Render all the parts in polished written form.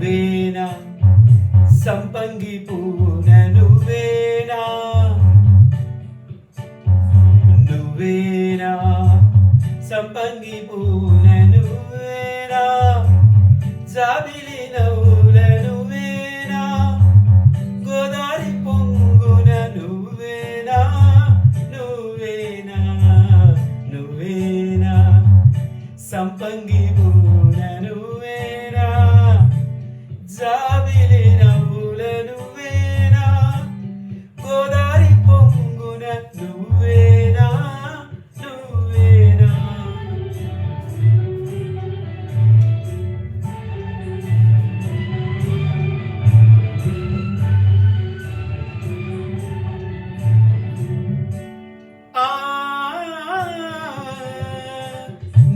నువ్వేనా సంపంగి పూన నువ్వేనా నువ్వేనా సంపంగి పూన నువ్వేనా జాబిలి నవ్వుల నువ్వేనా గోదారి పొంగున నువ్వేనా నువ్వేనా నువ్వేనా సంపంగి పూన నువ్వేనా జాబిలి నవ్వుల నువ్వేనా గోదారి పొంగున నువ్వేనా నువ్వేనా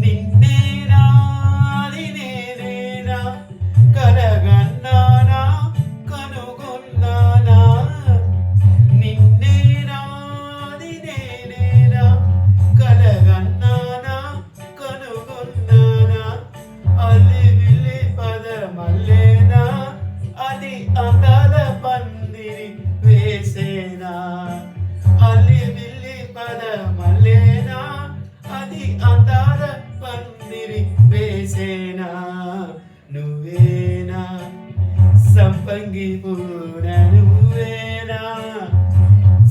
నిన్నేనా అది నేనేనా కలగన్నానా కనుగొన్నానా నిన్నేనా అది నేనేనా కలగన్నానా కనుగొన్నానా అల్లివిల్లి పదమల్లేనా అది అందాల పందిరి వేసేనా అల్లివిల్లి పదమల్లేనా అది అందాల పందిరి వేసేనా నువ్వేనా సంపంగి పూన నువ్వేనా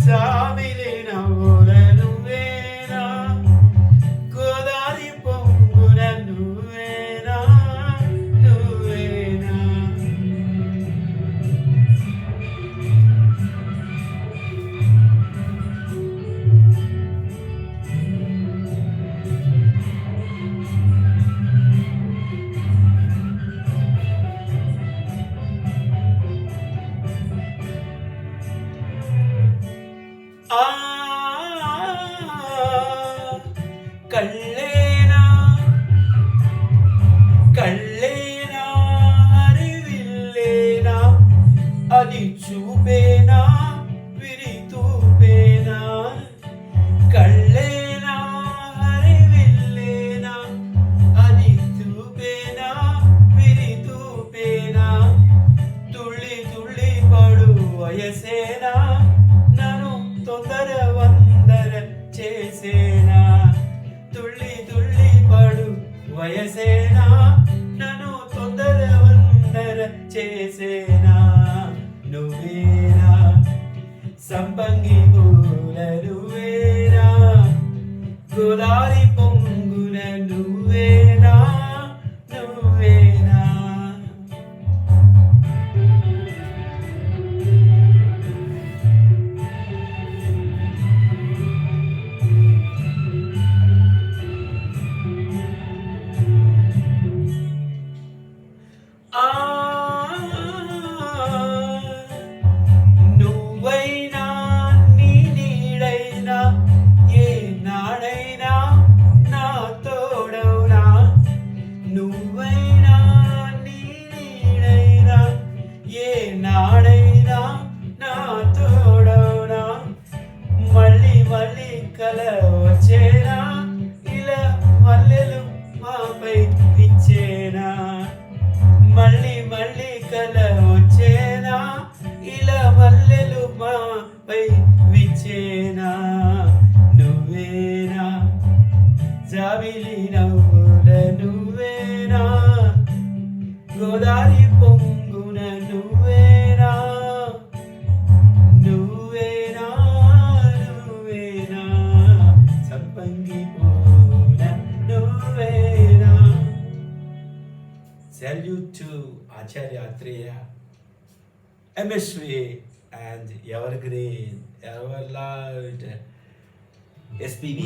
సామిలి నవ్వుల నువ్వేనా గోదారి పొంగున నువ్వేనా నువ్వేనా ఆ కళ్ళేనా కళ్ళేనా హరివిల్లేనా అది చూపేనా విరితూపేనా కళ్ళేనా హరివిల్లేనా అది చూపేనా విరితూపేనా తుళ్ళి తుళ్ళి పడు వయసేనా నన్ను తొందర వందర చేసేనా తుళ్ళి తుళ్ళి పడు వయసేనా నన్ను తొందర వందర చేసేనా నువ్వేనా సంపంగి పూల నువ్వేనా గోదారి పొంగున నువ్వేనా నువ్వేనా ఆ నువ్వైనా నీ నీడైనా ఏ నాడైనా నా తోడవునా నువ్వైనా నీ నీడైనా ఏ నాడైనా నా తోడవునా మళ్ళీ మళ్ళీ కల వచ్చేనా ఇలా మల్లెలు మాపై ఇచ్చేనా మళ్ళీ మళ్ళీ కల వచ్చేనా ఇలా మల్లెలు మాపై విచ్చేనా నువ్వేనా జాబిలి నవ్వుల నువ్వేనా గోదారి పొంగున నువ్వేనా నువ్వేనా నువ్వేనా సంపంగి పూన నువ్వేనా. Salute to Acharya Atreya, MSV and Evergreen, Everloved, SPB.